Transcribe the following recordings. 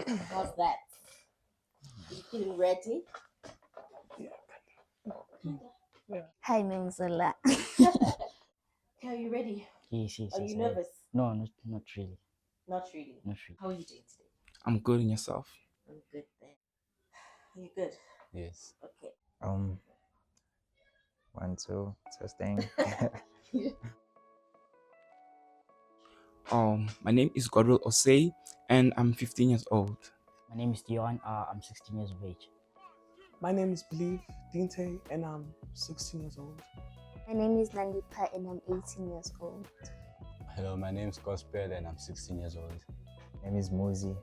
How's that? You feeling ready? Hi, Memzola. Are you ready? Yes, yes, Are yes. you nervous? No, not really. Not really. Not really. How are you doing today? I'm good in yourself. I'm good then. Are you good? Yes. Okay. Um, 1, 2, testing. My name is Godwill Osei, and I'm 15 years old. My name is Dion. I'm 16 years of age. My name is Believe Dinte and I'm 16 years old. My name is Nandipa and I'm 18 years old. Hello, my name is Gospel and I'm 16 years old. My name is Muzi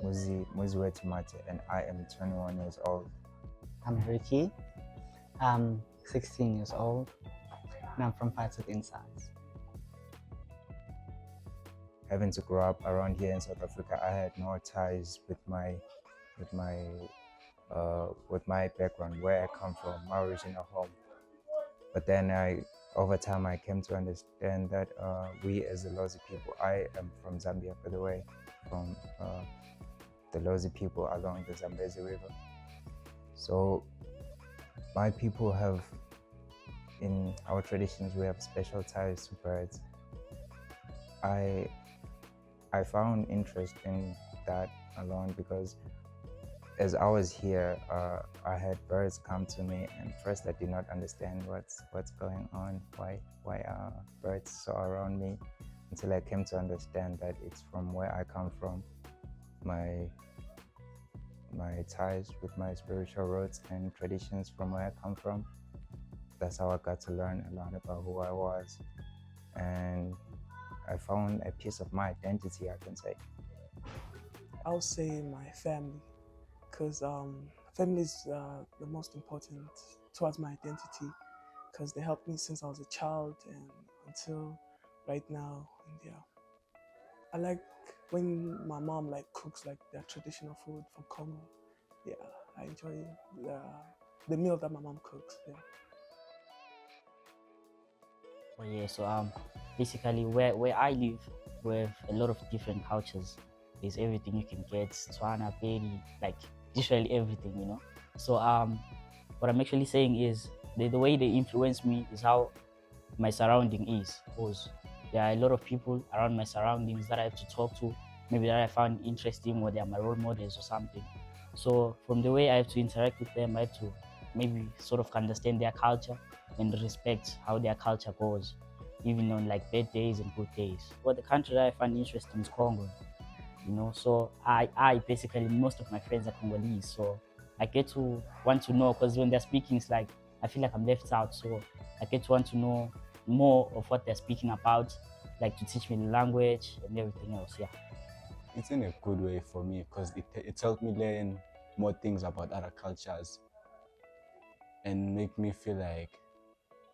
Wetumate, and I am 21 years old. I'm Ricky. I'm 16 years old, and I'm from Fights with Insights. Having to grow up around here in South Africa, I had no ties with my background, where I come from, my original home. But then over time, I came to understand that we as the Lozi people, I am from Zambia, by the way, from the Lozi people along the Zambezi River. So my people have, in our traditions, we have special ties to birds. I found interest in that alone because as I was here, I had birds come to me, and first I did not understand what's going on, why are birds so around me, until I came to understand that it's from where I come from, my ties with my spiritual roots and traditions from where I come from. That's how I got to learn a lot about who I was, and I found a piece of my identity, I can say. I'll say my family, because family is the most important towards my identity, because they helped me since I was a child and until right now. And yeah, I like when my mom cooks their traditional food from Congo. Yeah, I enjoy the meal that my mom cooks. Yeah. Oh yeah. So basically where I live, we have a lot of different cultures. There's everything you can get. Tswana, Pedi, like literally everything, you know. So what I'm actually saying is the way they influence me is how my surrounding is, because there are a lot of people around my surroundings that I have to talk to, maybe that I found interesting, or they are my role models or something. So from the way I have to interact with them, I have to maybe sort of understand their culture and respect how their culture goes, even on like bad days and good days. But the country that I find interesting is Congo, you know. So I basically, most of my friends are Congolese, so I get to want to know, because when they're speaking, it's like I feel like I'm left out. So I get to want to know more of what they're speaking about, like to teach me the language and everything else. Yeah. It's in a good way for me because it helped me learn more things about other cultures and make me feel like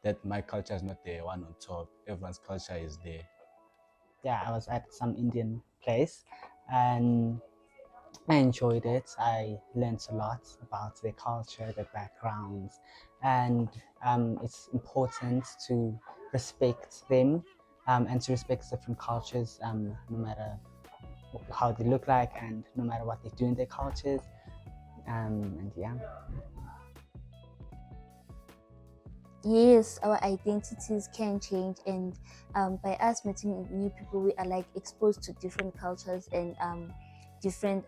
that my culture is not the one on top. Everyone's culture is there. Yeah, I was at some Indian place and I enjoyed it. I learned a lot about their culture, their backgrounds, and it's important to respect them and to respect different cultures, no matter how they look like and no matter what they do in their cultures. And yeah. Yes, our identities can change, and by us meeting new people, we are like exposed to different cultures and different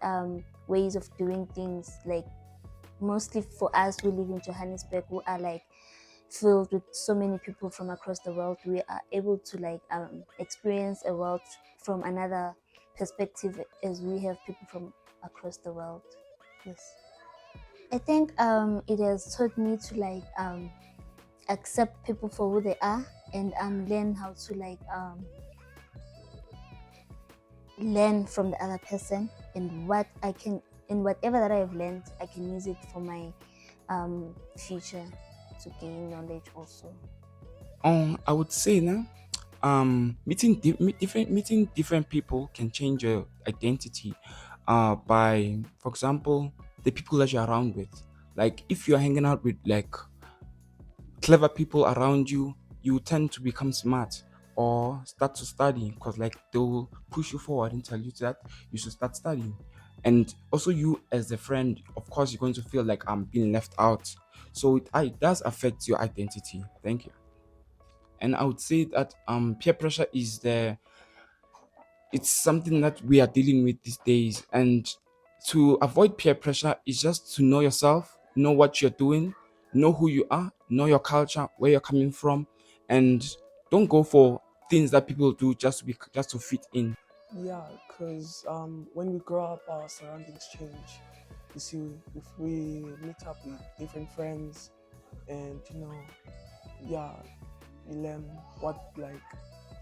ways of doing things. Like mostly for us who live in Johannesburg, who are like filled with so many people from across the world, we are able to like experience a world from another perspective, as we have people from across the world. Yes, I think it has taught me to like accept people for who they are, and learn how to like learn from the other person, and what I can, and whatever that I have learned, I can use it for my future to gain knowledge also. I would say now, meeting different people can change your identity. By, for example, the people that you're around with. Like if you're hanging out with like clever people around you, you tend to become smart or start to study, because like they'll push you forward and tell you that you should start studying. And also you as a friend, of course, you're going to feel like I'm being left out. So it does affect your identity. Thank you. And I would say that peer pressure is the it's something that we are dealing with these days. And to avoid peer pressure is just to know yourself, know what you're doing, know who you are, know your culture, where you're coming from, and don't go for things that people do just to fit in. Yeah, because when we grow up, our surroundings change. You see, if we meet up with different friends, and yeah, you learn what like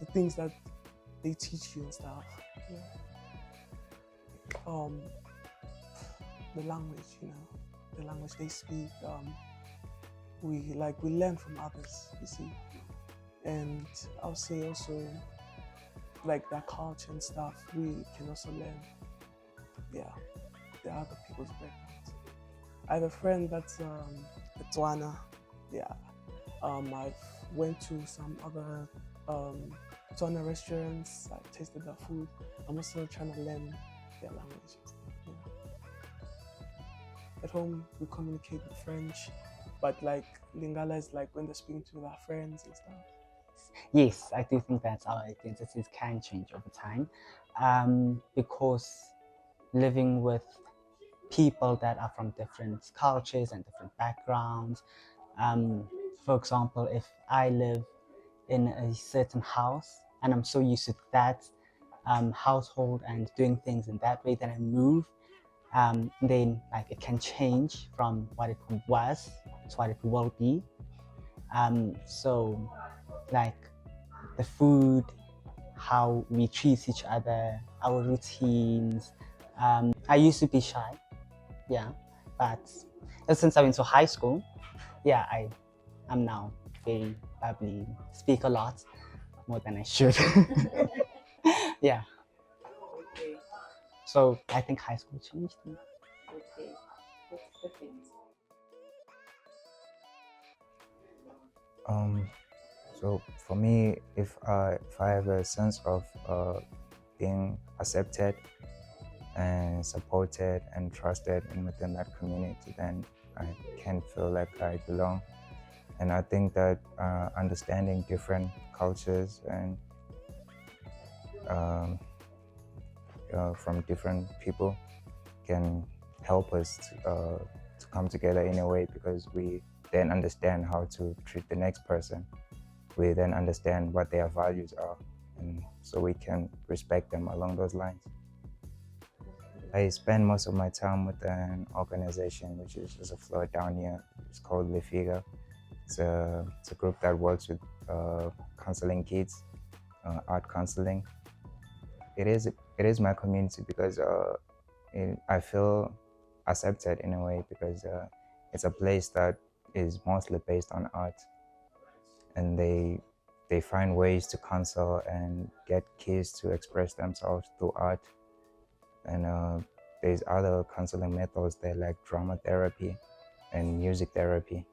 the things that they teach you and stuff. Yeah. Um, the language, the language they speak. We learn from others. You see, and I'll say also like their culture and stuff. We can also learn. Yeah, the other people's backgrounds. I have a friend that's a Tswana. Yeah. I've went to some other Tswana restaurants. I tasted their food. I'm also trying to learn their language. Yeah. At home, we communicate with French, but like Lingala is like when they're speaking to their friends and stuff. Yes, I do think that our identities can change over time, because living with people that are from different cultures and different backgrounds. For example, if I live in a certain house and I'm so used to that household and doing things in that way, then I move, then like it can change from what it was to what it will be. So like the food, how we treat each other, our routines. I used to be shy, yeah, but since I went to high school, yeah, I'm now very bubbly, speak a lot more than I should. Yeah, Okay. so I think high school changed me. Okay. That's perfect. So for me, if I have a sense of being accepted and supported and trusted and within that community, then I can feel like I belong. And I think that understanding different cultures and um, from different people can help us to come together in a way, because we then understand how to treat the next person. We then understand what their values are, and so we can respect them along those lines. I spend most of my time with an organization which is just a floor down here. It's called Lefiga. It's a group that works with counseling kids, art counseling. It is my community because I feel accepted in a way, because it's a place that is mostly based on art, and they find ways to counsel and get kids to express themselves through art. And there's other counseling methods there, like drama therapy and music therapy.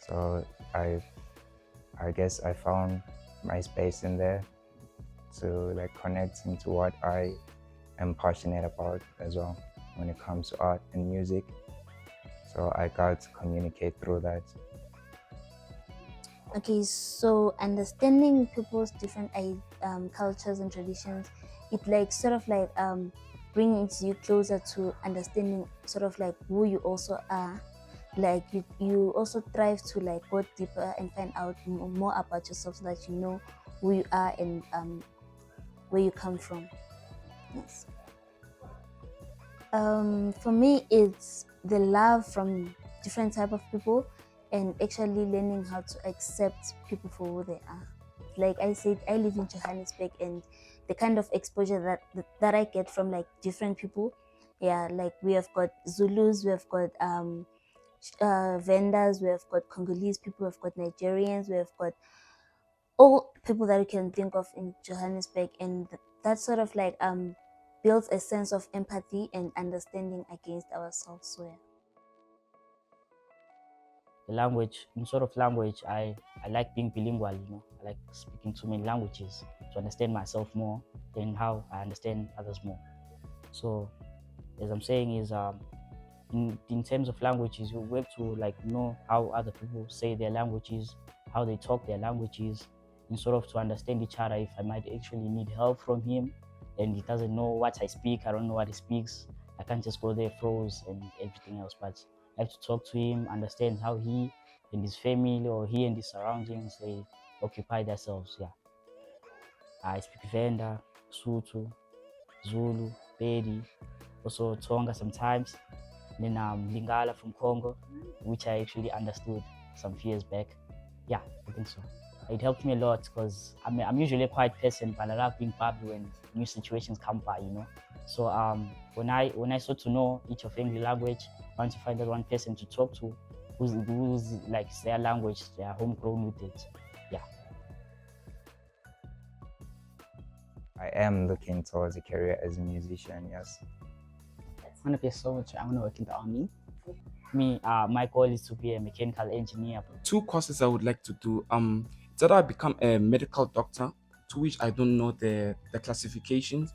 So I guess I found my space in there to like connect into what I am passionate about as well when it comes to art and music. So I got to communicate through that. Okay, so understanding people's different cultures and traditions, it like sort of like brings you closer to understanding sort of like who you also are. Like you also strive to like go deeper and find out more about yourself, so that you know who you are and where you come from. Yes. For me, it's the love from different type of people, and actually learning how to accept people for who they are. Like I said, I live in Johannesburg, and the kind of exposure that I get from like different people, yeah, like we have got Zulus, we have got vendors, we have got Congolese people, we have got Nigerians, we have got all people that you can think of in Johannesburg, and that sort of like builds a sense of empathy and understanding against ourselves. So yeah. The language, in sort of language, I like being bilingual, I like speaking too many languages to understand myself more and how I understand others more. So as I'm saying is in terms of languages, you have to like know how other people say their languages, how they talk their languages, and sort of to understand each other. If I might actually need help from him and he doesn't know what I speak, I don't know what he speaks, I can't just go there froze and everything else. But I have to talk to him, understand how he and his family or he and his surroundings they occupy themselves. Yeah. I speak Venda, Sotho, Zulu, Pedi, also Tonga sometimes. Then Lingala from Congo, which I actually understood some few years back. Yeah, I think so. It helped me a lot because I'm usually a quiet person, but I love being bubbly when new situations come by, you know. So when I start to know each of English language, I want to find that one person to talk to who's like their language, they are homegrown with it. Yeah. I am looking towards a career as a musician, yes. I want to be a soldier. I want to work in the army. Me, my goal is to be a mechanical engineer. 2 courses I would like to do. It's either I become a medical doctor, to which I don't know the classifications,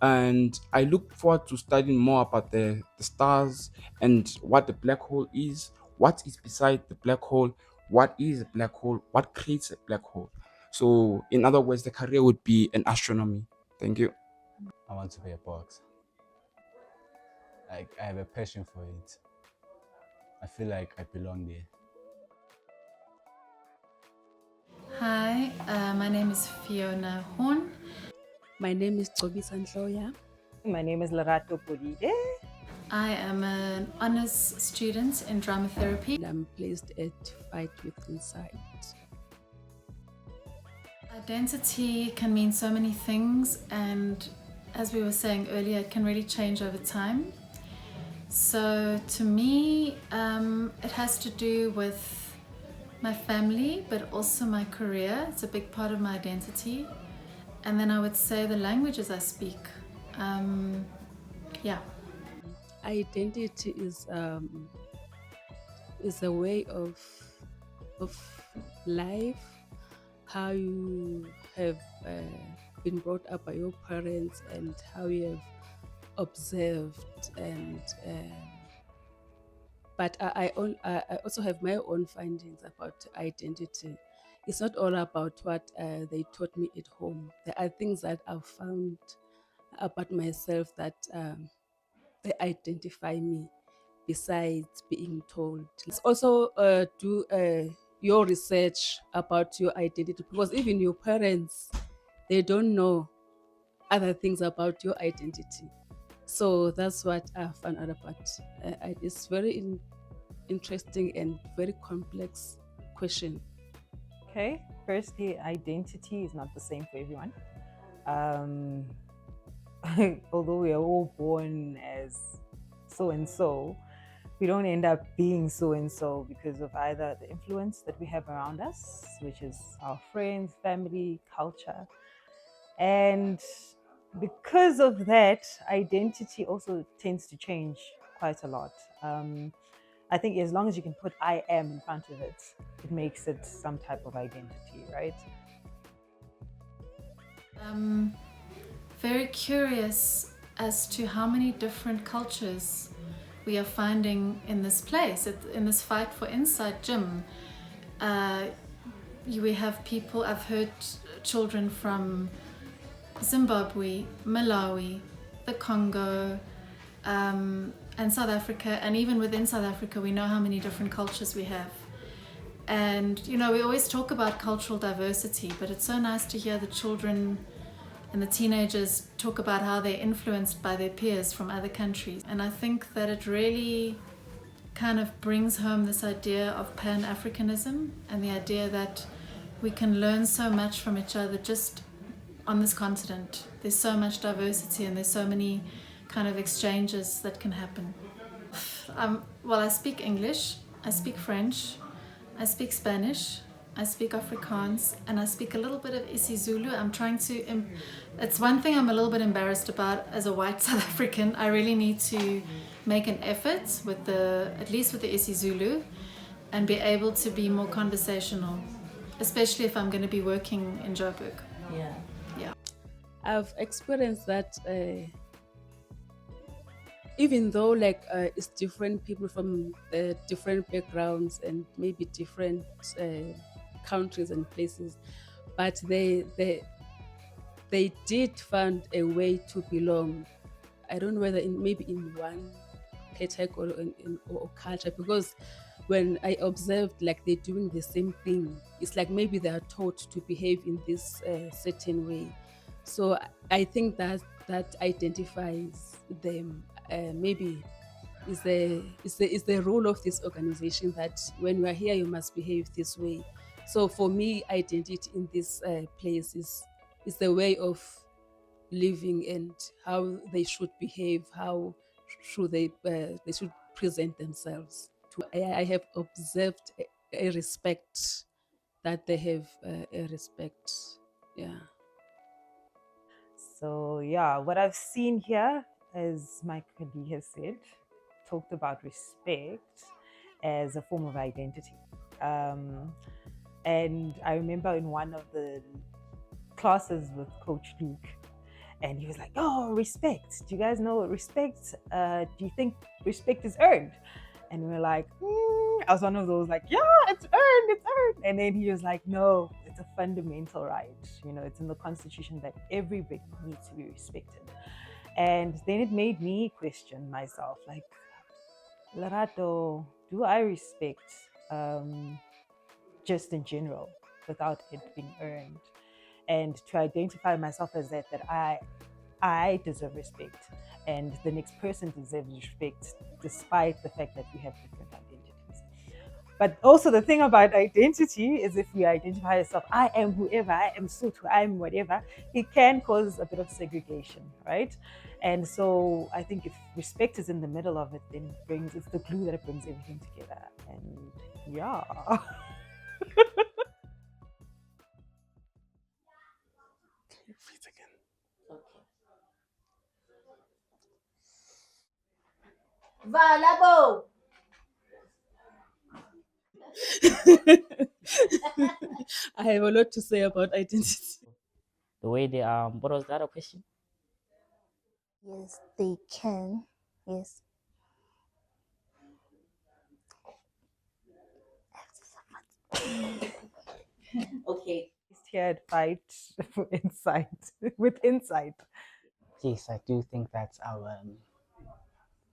and I look forward to studying more about the stars and what the black hole is, what is beside the black hole, what is a black hole, what creates a black hole. So, in other words, the career would be in astronomy. Thank you. I want to be a boxer. Like, I have a passion for it. I feel like I belong there. Hi, my name is Fiona Horn. My name is Tobisa Ndloya. My name is Lerato Podide. I am an honors student in drama therapy. And I'm pleased at Fight with Insight. Identity can mean so many things, and as we were saying earlier, it can really change over time. So to me, it has to do with my family, but also my career. It's a big part of my identity. And then I would say the languages I speak. Yeah. Identity is a way of life, how you have been brought up by your parents and how you have observed, and but I also have my own findings about identity. It's not all about what they taught me at home. There are things that I've found about myself that they identify me besides being told. Let's also do your research about your identity, because even your parents, they don't know other things about your identity. So that's what I found out about. It's very interesting and very complex question. Okay, firstly, identity is not the same for everyone. Although we are all born as so and so, we don't end up being so and so because of either the influence that we have around us, which is our friends, family, culture. And because of that, identity also tends to change quite a lot. I think as long as you can put I am in front of it, it makes it some type of identity, right? Very curious as to how many different cultures we are finding in this place, in this Fight for Insight gym. We have people, I've heard children from Zimbabwe, Malawi, the Congo, and South Africa, and even within South Africa, we know how many different cultures we have. And, you know, we always talk about cultural diversity, but it's so nice to hear the children and the teenagers talk about how they're influenced by their peers from other countries. And I think that it really kind of brings home this idea of Pan-Africanism and the idea that we can learn so much from each other just on this continent. There's so much diversity and there's so many kind of exchanges that can happen. Well, I speak English, I speak French, I speak Spanish, I speak Afrikaans, and I speak a little bit of isiZulu. I'm trying to, it's one thing I'm a little bit embarrassed about as a white South African. I really need to make an effort with at least with the isiZulu, and be able to be more conversational, especially if I'm going to be working in Joburg. I've experienced that even though like it's different people from different backgrounds and maybe different countries and places, but they did find a way to belong. I don't know whether maybe in one category or culture, because when I observed like they're doing the same thing, it's like maybe they are taught to behave in this certain way. So I think that identifies them. Maybe is the role of this organization that when you are here you must behave this way. So for me, identity in this place is the way of living and how they should behave, how should they should present themselves. I have observed a respect, that they have a respect. Yeah. So yeah, what I've seen here, as my colleague has said, talked about respect as a form of identity. And I remember in one of the classes with Coach Luke, and he was like, "Oh, respect. Do you guys know what respect? Do you think respect is earned?" And we were like, I was one of those like, "Yeah, it's earned, it's earned." And then he was like, "No, it's a fundamental right. You know, it's in the Constitution that everybody needs to be respected." And then it made me question myself, like, Lerato, do I respect just in general without it being earned? And to identify myself as that I deserve respect, and the next person deserves respect, despite the fact that we have different identities. But also the thing about identity is, if we identify ourselves, I am whoever, I am Sotho, I am whatever, it can cause a bit of segregation, right? And so I think if respect is in the middle of it, then it's the glue that brings everything together. And yeah. Feet again. Valabo. I have a lot to say about identity. The way they what was the other question? Yes, they can. Yes. Okay. Here at Fight for Insight, with insight. Yes, I do think that's our.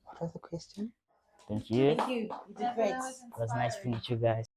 What was the question? Thank you. Thank you. You did great. It was nice to meet you guys.